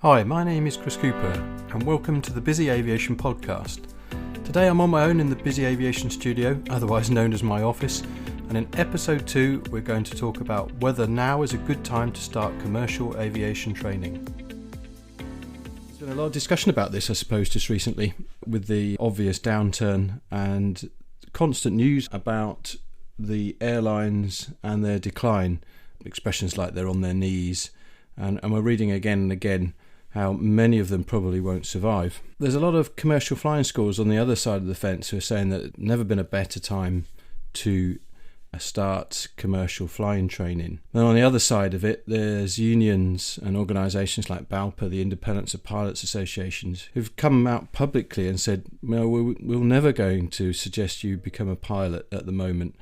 Hi, my name is Chris Cooper and welcome to the Busy Aviation Podcast. Today I'm on my own in the Busy Aviation studio, otherwise known as my office, and in episode 2 we're going to talk about whether now is a good time to start commercial aviation training. There's been a lot of discussion about this, I suppose, just recently with the obvious downturn and constant news about the airlines and their decline, expressions like they're on their knees, and we're reading again and again how many of them probably won't survive. There's a lot of commercial flying schools on the other side of the fence who are saying that it's never been a better time to start commercial flying training. And on the other side of it, there's unions and organisations like BALPA, the Independence of Pilots Associations, who've come out publicly and said, no, we're never going to suggest you become a pilot at the moment,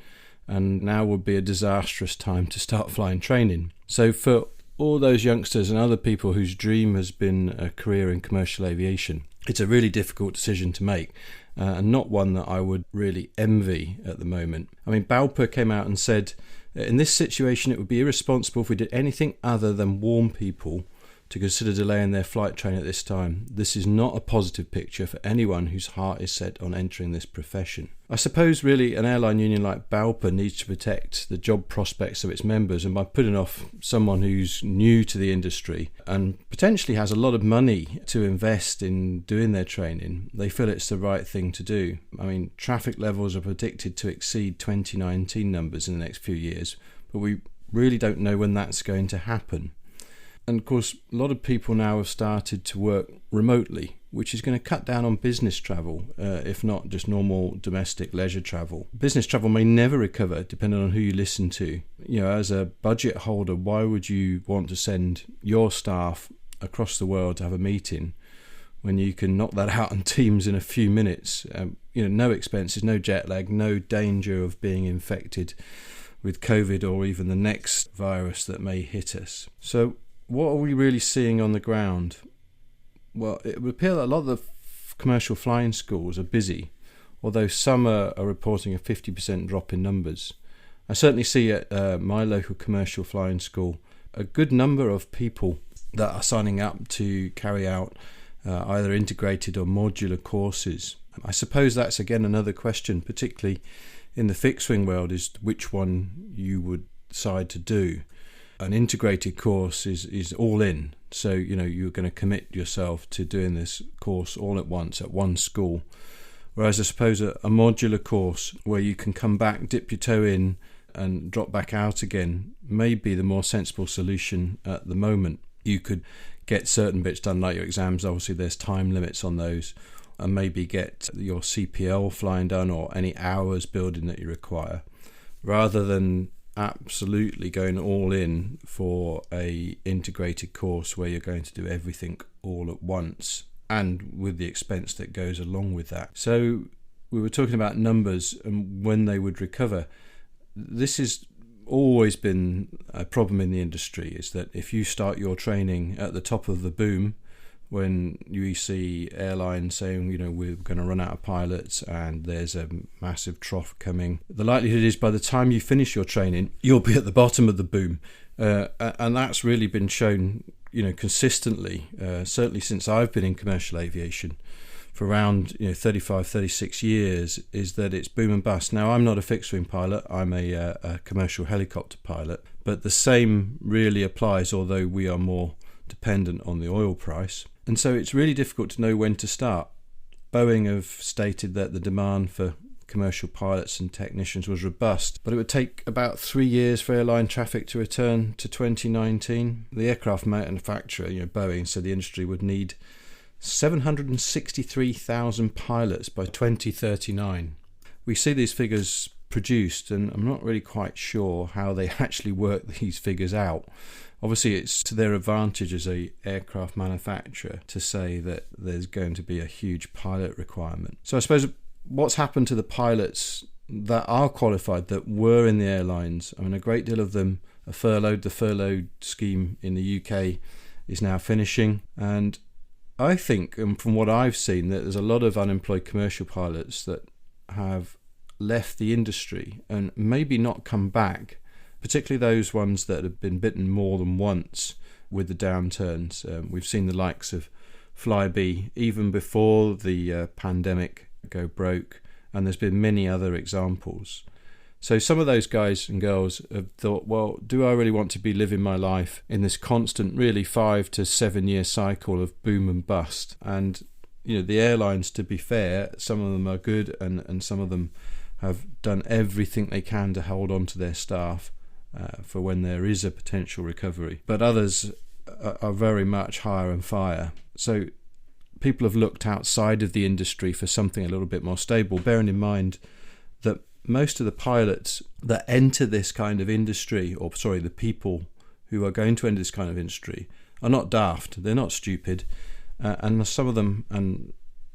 and now would be a disastrous time to start flying training. So for all those youngsters and other people whose dream has been a career in commercial aviation, it's a really difficult decision to make, and not one that I would really envy at the moment. I mean, BALPA came out and said, in this situation it would be irresponsible if we did anything other than warn people to consider delaying their flight training at this time. This is not a positive picture for anyone whose heart is set on entering this profession. I suppose really an airline union like BALPA needs to protect the job prospects of its members, and by putting off someone who's new to the industry and potentially has a lot of money to invest in doing their training, they feel it's the right thing to do. I mean, traffic levels are predicted to exceed 2019 numbers in the next few years, but we really don't know when that's going to happen. And of course, a lot of people now have started to work remotely, which is going to cut down on business travel, if not just normal domestic leisure travel. Business travel may never recover, depending on who you listen to. You know, as a budget holder, why would you want to send your staff across the world to have a meeting when you can knock that out on Teams in a few minutes? No expenses, no jet lag, no danger of being infected with COVID or even the next virus that may hit us. So what are we really seeing on the ground? Well, it would appear that a lot of the commercial flying schools are busy, although some are reporting a 50% drop in numbers. I certainly see at my local commercial flying school a good number of people that are signing up to carry out either integrated or modular courses. I suppose that's again another question, particularly in the fixed wing world, is which one you would decide to do. An integrated course is all in, so you're going to commit yourself to doing this course all at once at one school, whereas I suppose a modular course where you can come back, dip your toe in and drop back out again may be the more sensible solution at the moment. You could get certain bits done like your exams, obviously there's time limits on those, and maybe get your CPL flying done or any hours building that you require, rather than absolutely going all in for a integrated course where you're going to do everything all at once and with the expense that goes along with that. So we were talking about numbers and when they would recover. This has always been a problem in the industry, is that if you start your training at the top of the boom, when you see airlines saying, we're going to run out of pilots and there's a massive trough coming, the likelihood is by the time you finish your training, you'll be at the bottom of the boom. And that's really been shown, consistently, certainly since I've been in commercial aviation for around 35, 36 years, is that it's boom and bust. Now, I'm not a fixed wing pilot, I'm a commercial helicopter pilot, but the same really applies, although we are more dependent on the oil price. And so it's really difficult to know when to start. Boeing have stated that the demand for commercial pilots and technicians was robust, but it would take about 3 years for airline traffic to return to 2019. The aircraft manufacturer, Boeing, said the industry would need 763,000 pilots by 2039. We see these figures produced, and I'm not really quite sure how they actually work these figures out. Obviously, it's to their advantage as a aircraft manufacturer to say that there's going to be a huge pilot requirement. So I suppose what's happened to the pilots that are qualified, that were in the airlines? I mean, a great deal of them are furloughed. The furlough scheme in the UK is now finishing. And I think, and from what I've seen, that there's a lot of unemployed commercial pilots that have left the industry and maybe not come back, particularly those ones that have been bitten more than once with the downturns. We've seen the likes of Flybe even before the pandemic go broke, and there's been many other examples. So some of those guys and girls have thought, well, do I really want to be living my life in this constant, really 5 to 7 year cycle of boom and bust? And, the airlines, to be fair, some of them are good and some of them have done everything they can to hold on to their staff for when there is a potential recovery. But others are very much hire and fire. So people have looked outside of the industry for something a little bit more stable, bearing in mind that most of the pilots that enter this kind of industry, the people who are going to enter this kind of industry, are not daft. They're not stupid. And some of them, and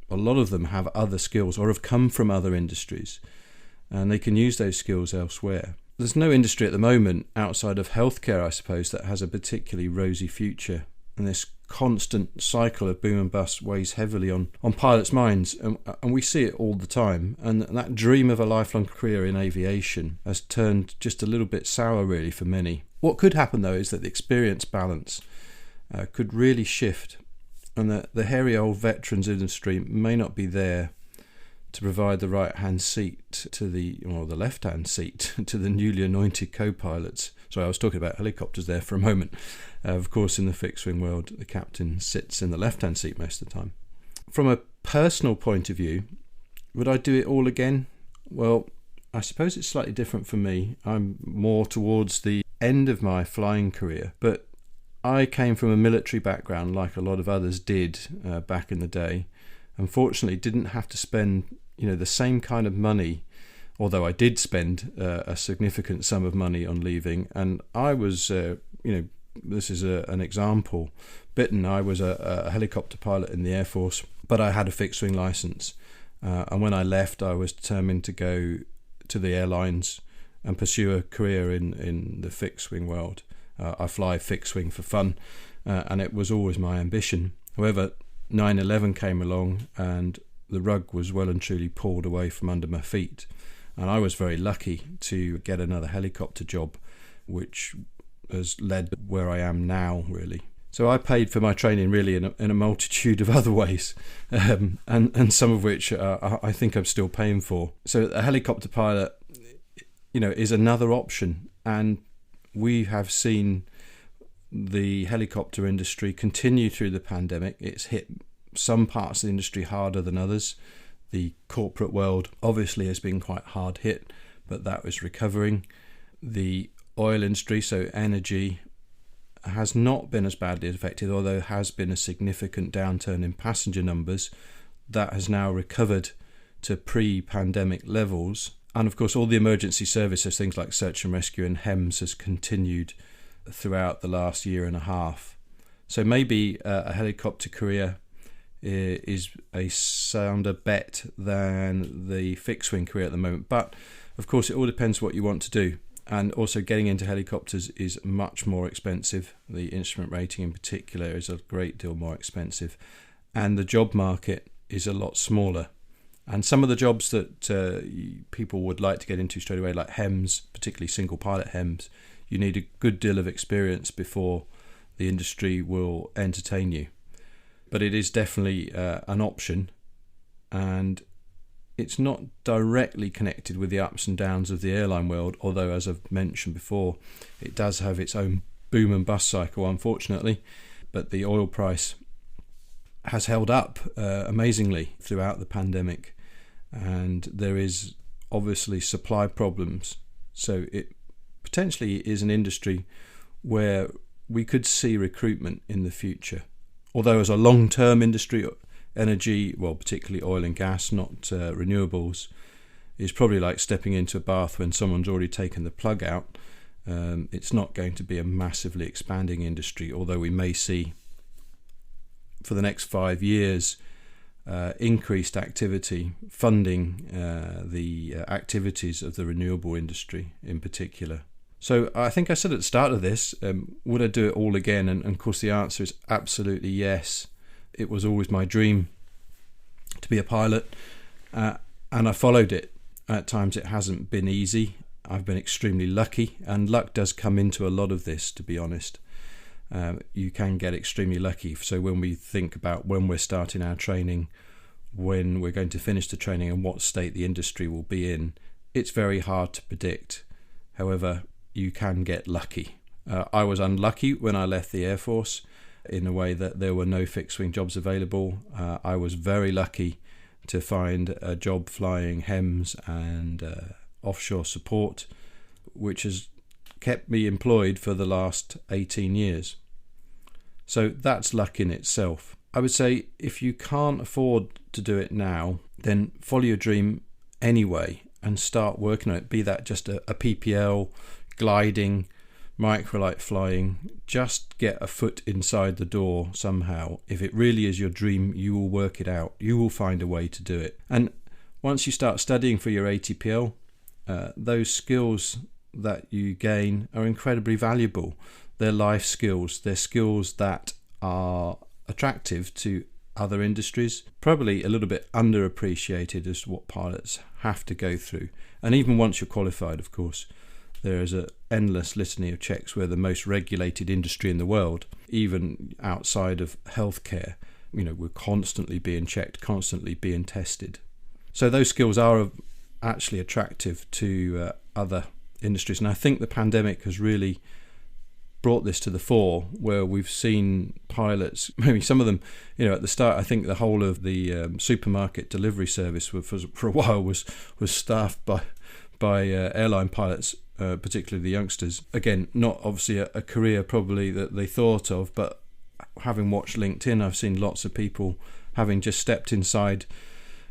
a lot of them, have other skills or have come from other industries, and they can use those skills elsewhere. There's no industry at the moment outside of healthcare, I suppose, that has a particularly rosy future. And this constant cycle of boom and bust weighs heavily on pilots' minds, and we see it all the time. And that dream of a lifelong career in aviation has turned just a little bit sour, really, for many. What could happen, though, is that the experience balance could really shift, and that the hairy old veterans industry may not be there to provide the right-hand seat to the left-hand seat to the newly anointed co-pilots. Sorry, I was talking about helicopters there for a moment. Of course, in the fixed-wing world, the captain sits in the left-hand seat most of the time. From a personal point of view, would I do it all again? Well, I suppose it's slightly different for me. I'm more towards the end of my flying career, but I came from a military background like a lot of others did back in the day. Unfortunately, didn't have to spend the same kind of money, although I did spend a significant sum of money on leaving. And I was, this is an example, bitten. I was a helicopter pilot in the Air Force, but I had a fixed wing license. And when I left, I was determined to go to the airlines and pursue a career in the fixed wing world. I fly fixed wing for fun, and it was always my ambition. However, 9/11 came along and the rug was well and truly pulled away from under my feet, and I was very lucky to get another helicopter job, which has led where I am now, really. So I paid for my training really in a multitude of other ways, and some of which I think I'm still paying for. So a helicopter pilot, is another option, and we have seen the helicopter industry continue through the pandemic. It's hit some parts of the industry harder than others. The corporate world obviously has been quite hard hit, but that was recovering. The oil industry, so energy, has not been as badly affected, although there has been a significant downturn in passenger numbers. That has now recovered to pre-pandemic levels. And of course, all the emergency services, things like search and rescue and HEMS, has continued throughout the last year and a half. So maybe a helicopter career is a sounder bet than the fixed wing career at the moment. But of course, it all depends what you want to do. And also, getting into helicopters is much more expensive. The instrument rating in particular is a great deal more expensive. And the job market is a lot smaller. And some of the jobs that people would like to get into straight away, like HEMS, particularly single pilot HEMS, you need a good deal of experience before the industry will entertain you. But it is definitely an option, and it's not directly connected with the ups and downs of the airline world, although, as I've mentioned before, it does have its own boom and bust cycle, unfortunately. But the oil price has held up amazingly throughout the pandemic, and there is obviously supply problems. So it potentially is an industry where we could see recruitment in the future. Although as a long-term industry, energy, well, particularly oil and gas, not renewables, is probably like stepping into a bath when someone's already taken the plug out. It's not going to be a massively expanding industry, although we may see for the next 5 years increased activity funding the activities of the renewable industry in particular. So I think I said at the start of this, would I do it all again? And of course the answer is absolutely yes. It was always my dream to be a pilot, and I followed it. At times it hasn't been easy. I've been extremely lucky, and luck does come into a lot of this, to be honest. you can get extremely lucky. So when we think about when we're starting our training, when we're going to finish the training and what state the industry will be in, it's very hard to predict. However, you can get lucky. I was unlucky when I left the Air Force in a way that there were no fixed-wing jobs available. I was very lucky to find a job flying HEMS and offshore support, which has kept me employed for the last 18 years. So that's luck in itself. I would say if you can't afford to do it now, then follow your dream anyway and start working on it, be that just a PPL, gliding, microlight flying. Just get a foot inside the door somehow. If it really is your dream, you will work it out. You will find a way to do it. And once you start studying for your ATPL, those skills that you gain are incredibly valuable. They're life skills. They're skills that are attractive to other industries, probably a little bit underappreciated as to what pilots have to go through. And even once you're qualified, of course, there is an endless litany of checks. We're the most regulated industry in the world, even outside of healthcare. We're constantly being checked, constantly being tested. So those skills are actually attractive to other industries. And I think the pandemic has really brought this to the fore, where we've seen pilots, maybe some of them, at the start, I think the whole of the supermarket delivery service for a while was staffed by airline pilots, particularly the youngsters. Again, not obviously a career probably that they thought of, but having watched LinkedIn, I've seen lots of people having just stepped inside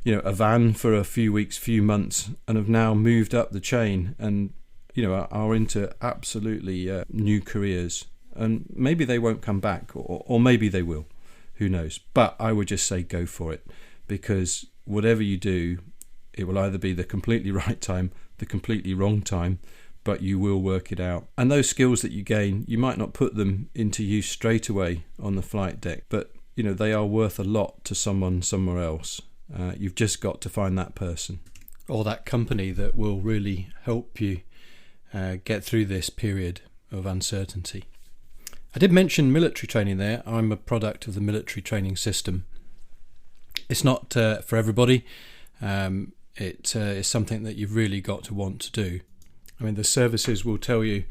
a van for a few weeks, few months, and have now moved up the chain and are into absolutely new careers. And maybe they won't come back, or maybe they will, who knows. But I would just say go for it, because whatever you do, it will either be the completely right time, the completely wrong time, but you will work it out. And those skills that you gain, you might not put them into use straight away on the flight deck, but they are worth a lot to someone somewhere else. You've just got to find that person or that company that will really help you get through this period of uncertainty. I did mention military training there. I'm a product of the military training system. It's not for everybody. It is something that you've really got to want to do. I mean, the services will tell you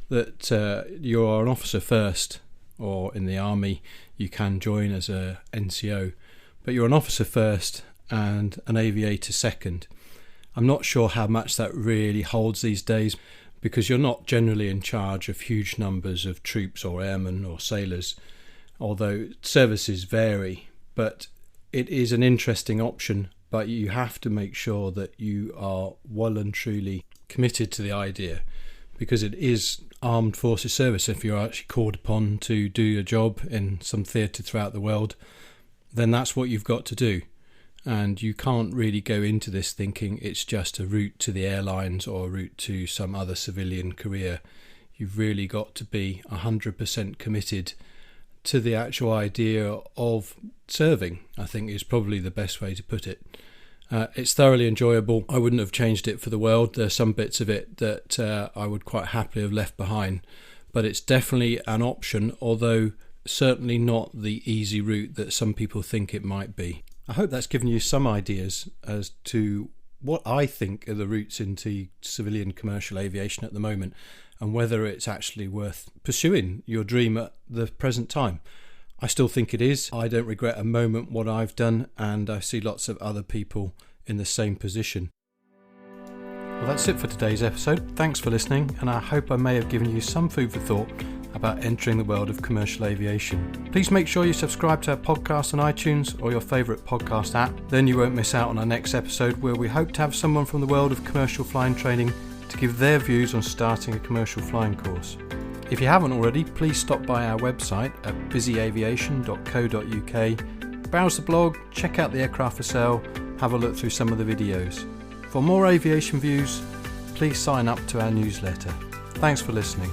that you are an officer first, or in the army you can join as a NCO, but you're an officer first and an aviator second. I'm not sure how much that really holds these days, because you're not generally in charge of huge numbers of troops or airmen or sailors, although services vary. But it is an interesting option, but you have to make sure that you are well and truly committed to the idea, because it is armed forces service. If you're actually called upon to do your job in some theatre throughout the world, then that's what you've got to do. And you can't really go into this thinking it's just a route to the airlines or a route to some other civilian career. You've really got to be 100% committed to the actual idea of serving, I think is probably the best way to put it. It's thoroughly enjoyable. I wouldn't have changed it for the world. There's some bits of it that I would quite happily have left behind, but it's definitely an option, although certainly not the easy route that some people think it might be. I hope that's given you some ideas as to what I think are the routes into civilian commercial aviation at the moment, and whether it's actually worth pursuing your dream at the present time. I still think it is. I don't regret a moment what I've done, and I see lots of other people in the same position. Well, that's it for today's episode. Thanks for listening, and I hope I may have given you some food for thought about entering the world of commercial aviation. Please make sure you subscribe to our podcast on iTunes or your favourite podcast app. Then you won't miss out on our next episode, where we hope to have someone from the world of commercial flying training to give their views on starting a commercial flying course. If you haven't already, please stop by our website at busyaviation.co.uk, browse the blog, check out the aircraft for sale, have a look through some of the videos. For more aviation views, please sign up to our newsletter. Thanks for listening.